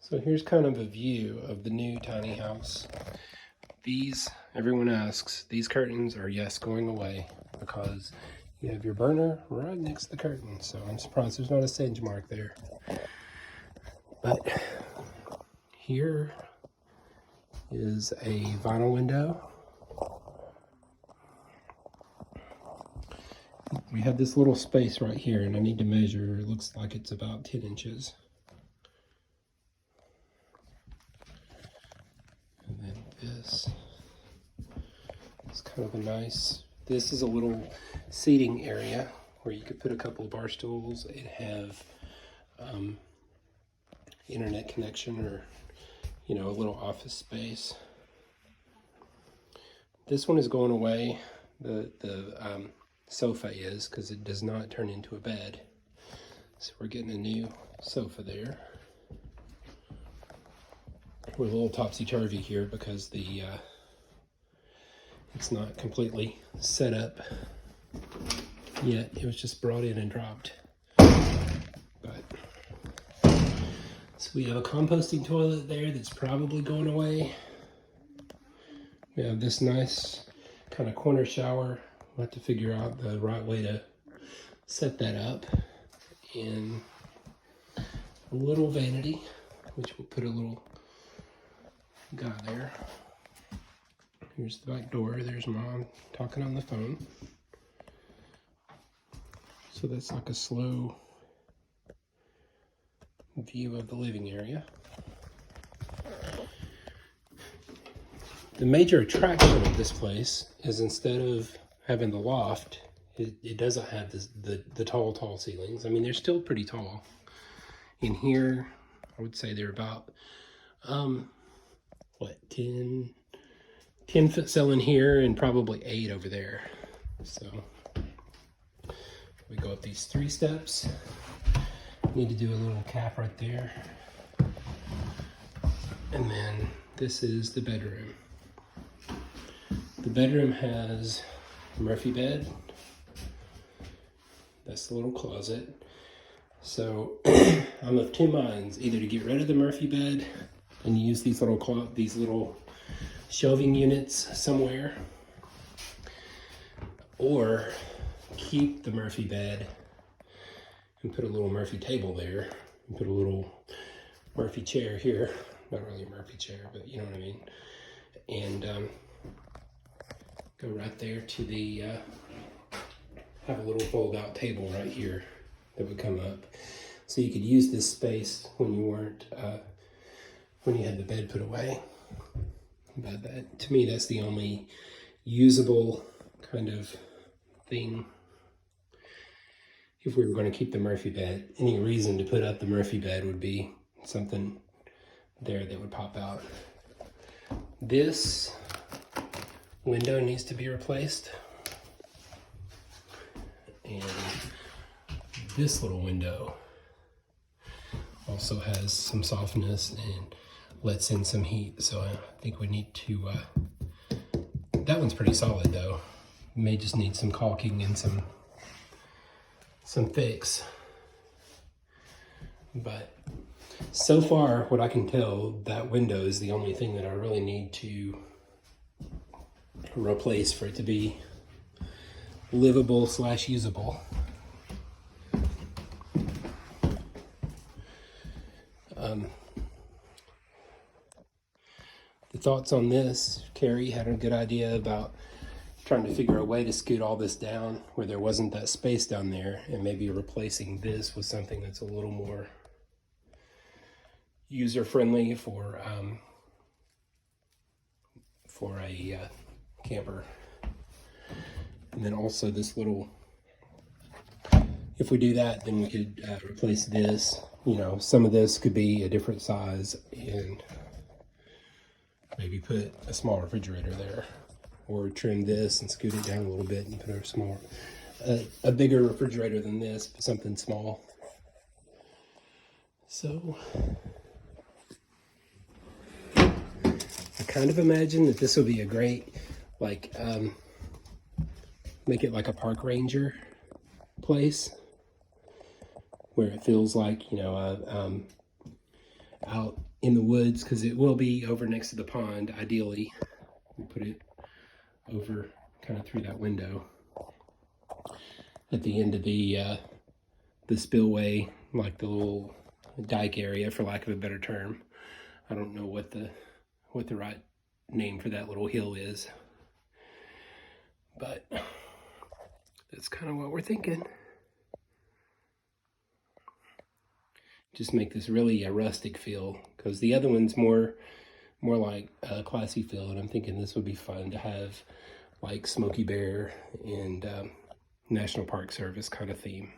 So here's kind of a view of the new tiny house. Everyone asks, these curtains are, yes, going away because you have your burner right next to the curtain. So I'm surprised there's not a singe mark there. But here is a vinyl window. We have this little space right here, and I need to measure. It looks like it's about 10 inches. And then this is kind of a nice, this is a little seating area where you could put a couple of bar stools and have internet connection, or a little office space. This one is going away. The sofa is, because it does not turn into a bed. So we're getting a new sofa there. We're a little topsy-turvy here because it's not completely set up yet. It was just brought in and dropped. But so we have a composting toilet there that's probably going away. We have this nice kind of corner shower. We'll have to figure out the right way to set that up. And a little vanity, which we'll put a little guy there. Here's the back door. There's Mom talking on the phone. So that's like a slow view of the living area. The major attraction of this place is, instead of having the loft, it doesn't have the tall ceilings. I mean, they're still pretty tall. In here, I would say they're about 10 foot ceiling here, and probably 8 over there. So we go up these 3 steps. Need to do a little cap right there. And then this is the bedroom. The bedroom has a Murphy bed. That's the little closet. So I'm of two minds: either to get rid of the Murphy bed and use these little shelving units somewhere, or keep the Murphy bed and put a little Murphy table there, and put a little Murphy chair here. Not really a Murphy chair, but you know what I mean. And go right there to the, have a little fold out table right here that would come up. So you could use this space when you weren't, when you had the bed put away. But that, to me, that's the only usable kind of thing. If we were going to keep the Murphy bed, any reason to put up the Murphy bed would be something there that would pop out. This window needs to be replaced. And this little window also has some softness and lets in some heat. So I think we need to, that one's pretty solid though. May just need some caulking and some fix. But so far, what I can tell, that window is the only thing that I really need to replace for it to be livable / usable. The thoughts on this, Carrie had a good idea about trying to figure a way to scoot all this down where there wasn't that space down there, and maybe replacing this with something that's a little more user-friendly for a camper. And then also this little, if we do that, then we could replace this. Some of this could be a different size, and maybe put a small refrigerator there, or trim this and scoot it down a little bit and put a bigger refrigerator than this, but something small. So I kind of imagine that this would be a great, make it like a park ranger place, where it feels like, out in the woods, because it will be over next to the pond. Ideally, we put it over kind of through that window at the end of the spillway, like the little dike area, for lack of a better term. I don't know what the right name for that little hill is, but that's kind of what we're thinking. Just make this really a rustic feel, because the other one's more like a classy feel, and I'm thinking this would be fun to have like Smokey Bear and National Park Service kind of theme.